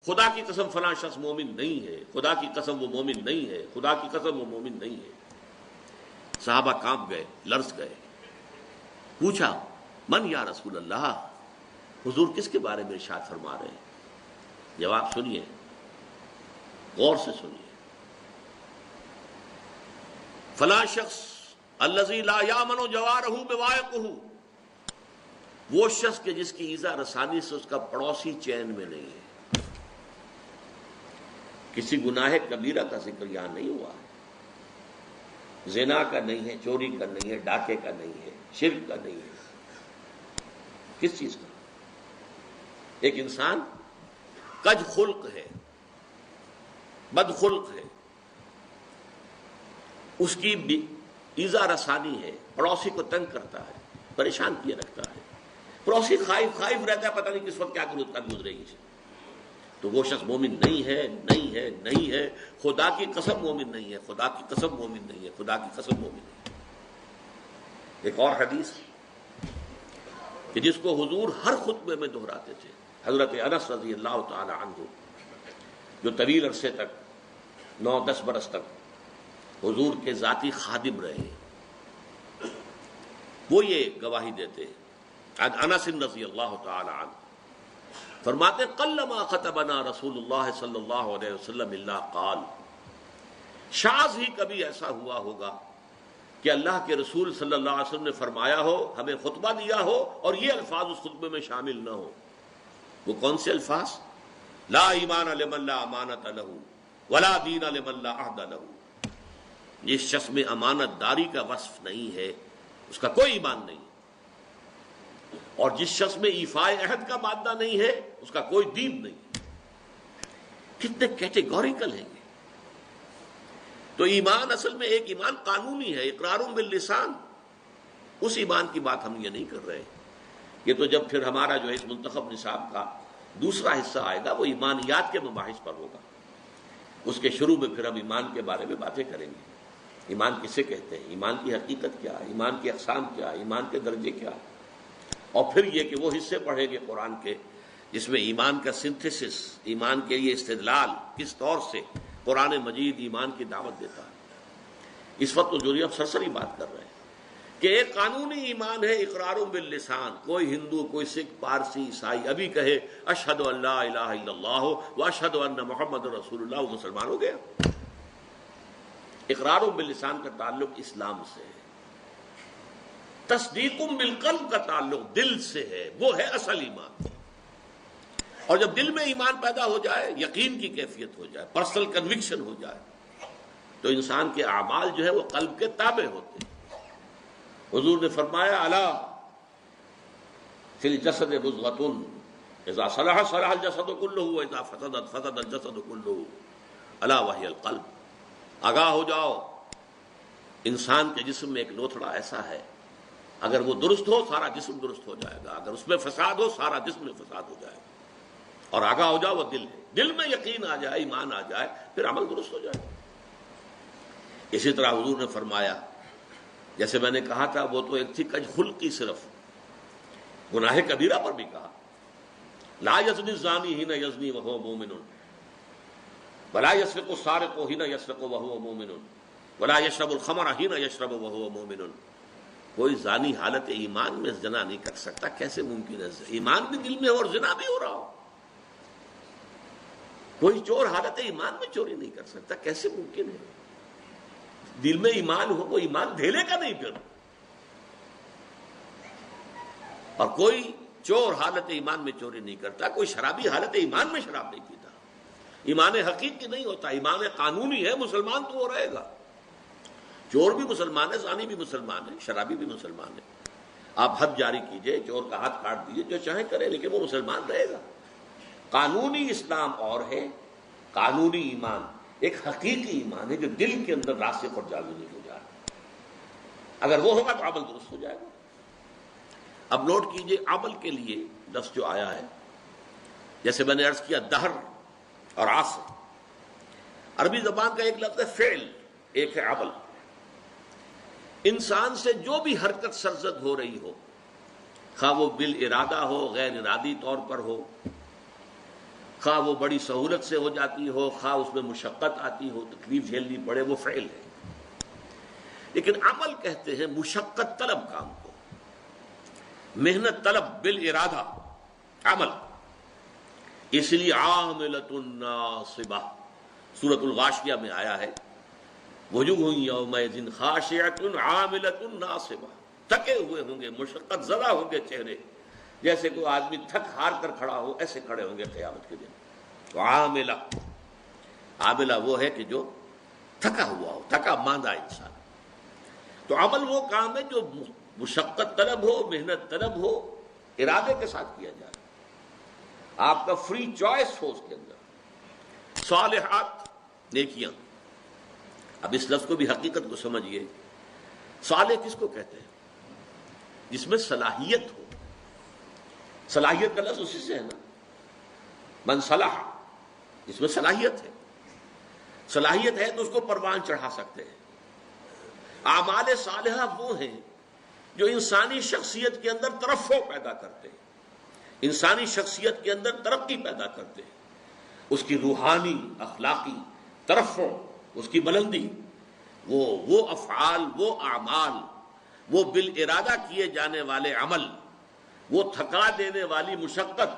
خدا کی قسم فلاں شخص مومن نہیں ہے، خدا کی قسم وہ مومن نہیں ہے، خدا کی قسم وہ مومن نہیں ہے۔ صحابہ کانپ گئے، لرز گئے، پوچھا من یا رسول اللہ، حضور کس کے بارے میں ارشاد فرما رہے ہیں؟ جواب سنیے، غور سے سنیے۔ فلاں شخص الذی لا یامن جوارہ بوائقہ، وہ شخص کہ جس کی ایذا رسانی سے اس کا پڑوسی چین میں نہیں ہے۔ کسی گناہ کبیرہ کا ذکر یہاں نہیں ہوا ہے، زنا کا نہیں ہے، چوری کا نہیں ہے، ڈاکے کا نہیں ہے، شرک کا نہیں ہے۔ کس چیز کا؟ ایک انسان کج خلق ہے، بد خلق ہے، اس کی ایذا رسانی ہے، پڑوسی کو تنگ کرتا ہے، پریشان کیے رکھتا ہے، پڑوسی خائف رہتا ہے، پتہ نہیں کس وقت کیا گزرے گی، تو وہ شخص مومن نہیں ہے، نہیں ہے، نہیں ہے، خدا کی قسم مومن نہیں ہے، خدا کی قسم مومن نہیں ہے، خدا کی قسم مومن نہیں ہے۔ ایک اور حدیث کہ جس کو حضور ہر خطبے میں دہراتے تھے، حضرت انس رضی اللہ تعالی عنہ جو طویل عرصے تک 9-10 برس تک حضور کے ذاتی خادم رہے، وہ یہ گواہی دیتے ہیں۔ انس رضی اللہ تعالی عنہ فرماتے قلما خطبنا رسول اللہ صلی اللہ علیہ وسلم الا قال، شاذ ہی کبھی ایسا ہوا ہوگا کہ اللہ کے رسول صلی اللہ علیہ وسلم نے فرمایا ہو، ہمیں خطبہ دیا ہو اور یہ الفاظ اس خطبے میں شامل نہ ہو۔ وہ کون سے الفاظ؟ لا ایمان لمن لا امانت لہ ولا دین لمن لا عہد لہ، جس شخص میں امانت داری کا وصف نہیں ہے اس کا کوئی ایمان نہیں، اور جس شخص میں ایفائے عہد کا مادہ نہیں ہے اس کا کوئی دین نہیں۔ کتنے کیٹیگوریکل ہیں یہ۔ تو ایمان اصل میں ایک ایمان قانونی ہے، اقرار باللسان، اس ایمان کی بات ہم یہ نہیں کر رہے۔ یہ تو جب پھر ہمارا جو ہے اس منتخب نصاب کا دوسرا حصہ آئے گا وہ ایمانیات کے مباحث پر ہوگا، اس کے شروع میں پھر ہم ایمان کے بارے میں باتیں کریں گے۔ ایمان کسے کہتے ہیں، ایمان کی حقیقت کیا ہے، ایمان کی اقسام کیا ہے، ایمان کے درجے کیا ہے، اور پھر یہ کہ وہ حصے پڑھیں گے قرآن کے جس میں ایمان کا سنتھیسس، ایمان کے لیے استدلال کس طور سے قرآن مجید ایمان کی دعوت دیتا ہے۔ اس وقت تو جو ہم سرسری بات کر رہے ہیں کہ ایک قانونی ایمان ہے اقرار باللسان، کوئی ہندو، کوئی سکھ، پارسی، عیسائی ابھی کہے اشہد ان لا الہ الا اللہ و اشہد ان محمد رسول اللہ، وہ مسلمان ہو گیا۔ اقرار باللسان کا تعلق اسلام سے ہے، تصدیق بالقلب کا تعلق دل سے ہے، وہ ہے اصل ایمان۔ اور جب دل میں ایمان پیدا ہو جائے، یقین کی کیفیت ہو جائے، پرسنل کنوکشن ہو جائے، تو انسان کے اعمال جو ہے وہ قلب کے تابع ہوتے ہیں۔ حضور نے فرمایا الا فی الجسد مضغۃ اذا صلح صلح الجسد كلہ واذا فسدت فسد الجسد كلہ الا وہی القلب، آگاہ ہو جاؤ، انسان کے جسم میں ایک لوتھڑا ایسا ہے، اگر وہ درست ہو سارا جسم درست ہو جائے گا، اگر اس میں فساد ہو سارا جسم میں فساد ہو جائے گا۔ اور آگاہ ہو جاؤ وہ دل ہے، دل میں یقین آ جائے، ایمان آ جائے، پھر عمل درست ہو جائے۔ اسی طرح حضور نے فرمایا، جیسے میں نے کہا تھا وہ تو ایک تھی کج خلقی، صرف گناہ کبیرہ پر بھی کہا لا یزنی الزانی حین یزنی وہو مومن ولا یسرق السارق حین یسرق وہو مومن ولا یشرب الخمر حین یشرب وہو مومن۔ کوئی زانی حالت ایمان میں زنا نہیں کر سکتا، کیسے ممکن ہے؟ ایمان بھی دل میں ہو اور زنا بھی ہو رہا ہو۔ کوئی چور حالت ایمان میں چوری نہیں کر سکتا، کیسے ممکن ہے؟ دل میں ایمان ہو، وہ ایمان دھیلے کا نہیں پھر۔ اور کوئی چور حالت ایمان میں چوری نہیں کرتا، کوئی شرابی حالت ایمان میں شراب نہیں پیتا۔ ایمان حقیقی نہیں ہوتا، ایمان قانونی ہے، مسلمان تو وہ رہے گا۔ چور بھی مسلمان ہے، زانی بھی مسلمان ہے، شرابی بھی مسلمان ہے۔ آپ حد جاری کیجئے، چور کا ہاتھ کاٹ دیجئے، جو چاہے کرے، لیکن وہ مسلمان رہے گا۔ قانونی اسلام اور ہے، قانونی ایمان ایک حقیقی ایمان ہے جو دل کے اندر راسخ اور جاوید ہو جائے، اگر وہ ہوگا تو عمل درست ہو جائے گا۔ اب نوٹ کیجئے عمل کے لیے لفظ جو آیا ہے، جیسے میں نے عرض کیا دہر اور عصر، عربی زبان کا ایک لفظ ہے فعل، ایک ہے عمل۔ انسان سے جو بھی حرکت سرزد ہو رہی ہو، خواہ وہ بالارادہ ہو، غیر ارادی طور پر ہو، خواہ وہ بڑی سہولت سے ہو جاتی ہو، خواہ اس میں مشقت آتی ہو، تکلیف جھیلنی پڑے، وہ فعل ہے۔ لیکن عمل کہتے ہیں مشقت طلب کام کو، محنت طلب بالارادہ عمل۔ اس لیے عاملۃ ناصبہ سورۃ الغاشیہ میں آیا ہے وجوہ یومئذ خاشعۃ عاملۃ ناصبہ، تھکے ہوئے ہوں گے، مشقت زدہ ہوں گے چہرے، جیسے کوئی آدمی تھک ہار کر کھڑا ہو، ایسے کھڑے ہوں گے قیامت کے دن۔ تو عاملہ وہ ہے کہ جو تھکا ہوا ہو، تھکا ماندہ انسان۔ تو عمل وہ کام ہے جو مشقت طلب ہو، محنت طلب ہو، ارادے کے ساتھ کیا جائے، آپ کا فری چوائس ہو اس کے اندر۔ صالحات نیکیاں، اب اس لفظ کو بھی حقیقت کو سمجھیے، صالح کس کو کہتے ہیں؟ جس میں صلاحیت ہو۔ صلاحیت کا لفظ اسی سے ہے نا، من صلح، جس میں صلاحیت ہے۔ صلاحیت ہے تو اس کو پروان چڑھا سکتے ہیں۔ اعمال صالحہ وہ ہیں جو انسانی شخصیت کے اندر ترفع پیدا کرتے ہیں، انسانی شخصیت کے اندر ترقی پیدا کرتے ہیں، اس کی روحانی اخلاقی ترفع، اس کی بلندی، وہ افعال، وہ اعمال، وہ بالارادہ کیے جانے والے عمل، وہ تھکا دینے والی مشقت،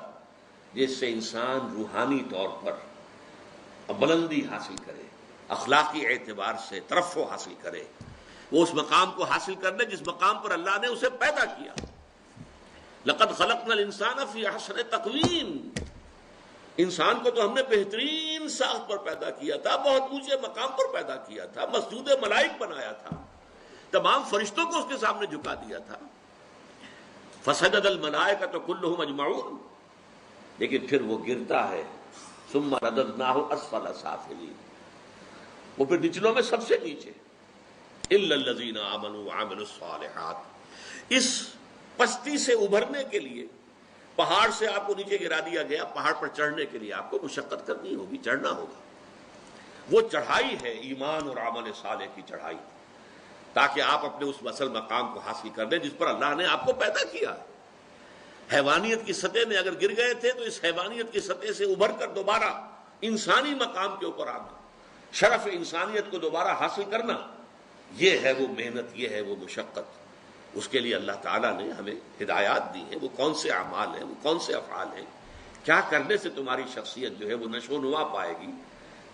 جس سے انسان روحانی طور پر بلندی حاصل کرے، اخلاقی اعتبار سے ترفع حاصل کرے، وہ اس مقام کو حاصل کرنے جس مقام پر اللہ نے اسے پیدا کیا۔ لقد خلقنا الانسان فی احسن تقویم، انسان کو تو ہم نے بہترین ساخت پر پیدا کیا تھا، بہت اونچے مقام پر پیدا کیا تھا، مسجود ملائک بنایا تھا، تمام فرشتوں کو اس کے سامنے جھکا دیا تھا۔ فسجد الملائکۃ کلھم اجمعون، لیکن پھر وہ گرتا ہے، ثم رددناہ اسفل سافلین، وہ پھر نچلوں میں سب سے نیچے۔ الا الذین آمنوا وعملوا الصالحات، اس پستی سے ابھرنے کے لیے پہاڑ سے آپ کو نیچے گرا دیا گیا، پہاڑ پر چڑھنے کے لیے آپ کو مشقت کرنی ہوگی، چڑھنا ہوگا۔ وہ چڑھائی ہے ایمان اور عمل صالح کی چڑھائی، تاکہ آپ اپنے اس اصل مقام کو حاصل کر لیں جس پر اللہ نے آپ کو پیدا کیا۔ حیوانیت کی سطح میں اگر گر گئے تھے تو اس حیوانیت کی سطح سے ابھر کر دوبارہ انسانی مقام کے اوپر آنا، شرف انسانیت کو دوبارہ حاصل کرنا، یہ ہے وہ محنت، یہ ہے وہ مشقت۔ اس کے لیے اللہ تعالیٰ نے ہمیں ہدایات دی ہیں، وہ کون سے اعمال ہیں، وہ کون سے افعال ہیں، کیا کرنے سے تمہاری شخصیت جو ہے وہ نشو و نما پائے گی،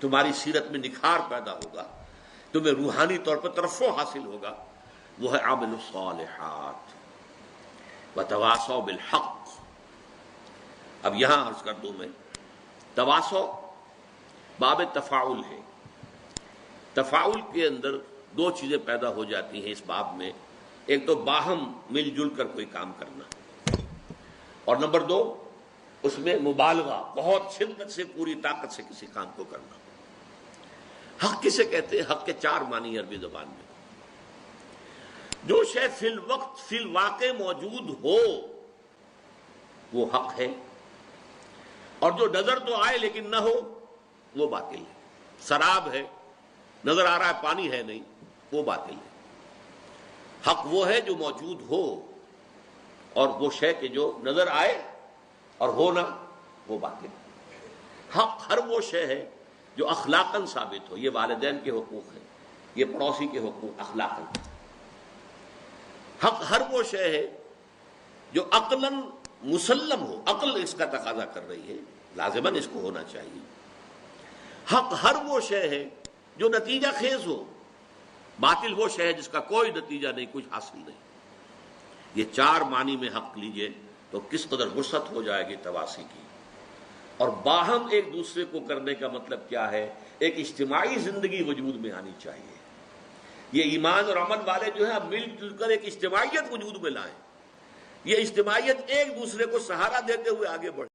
تمہاری سیرت میں نکھار پیدا ہوگا، تمہیں روحانی طور پر ترفع حاصل ہوگا، وہ ہے عامل الصالحات وتواصوا بالحق۔ اب یہاں عرض کر دوں میں، تواصو باب تفاعل ہے، تفاعل کے اندر دو چیزیں پیدا ہو جاتی ہیں اس باب میں، ایک تو باہم مل جل کر کوئی کام کرنا، اور نمبر دو اس میں مبالغہ، بہت شدت سے پوری طاقت سے کسی کام کو کرنا۔ حق کسے کہتے ہیں؟ حق کے چار معنی عربی زبان میں، جو شے فی الوقت فی الواقع موجود ہو وہ حق ہے، اور جو نظر تو آئے لیکن نہ ہو وہ باطل ہے۔ سراب ہے، نظر آ رہا ہے پانی ہے نہیں، وہ باطل ہے۔ حق وہ ہے جو موجود ہو، اور وہ شے کہ جو نظر آئے اور ہو نہ، وہ باطل ہے۔ حق ہر وہ شے ہے جو اخلاقاً ثابت ہو، یہ والدین کے حقوق ہیں، یہ پڑوسی کے حقوق اخلاقاً۔ حق ہر وہ شے ہے جو عقلاً مسلم ہو، عقل اس کا تقاضا کر رہی ہے، لازماً اس کو ہونا چاہیے۔ حق ہر وہ شے ہے جو نتیجہ خیز ہو، باطل وہ شے ہے جس کا کوئی نتیجہ نہیں، کچھ حاصل نہیں۔ یہ چار معنی میں حق لیجئے تو کس قدر وسعت ہو جائے گی تواصی کی۔ اور باہم ایک دوسرے کو کرنے کا مطلب کیا ہے؟ ایک اجتماعی زندگی وجود میں آنی چاہیے۔ یہ ایمان اور عمل والے جو ہیں مل جل کر ایک اجتماعیت وجود میں لائیں، یہ اجتماعیت ایک دوسرے کو سہارا دیتے ہوئے آگے بڑھے۔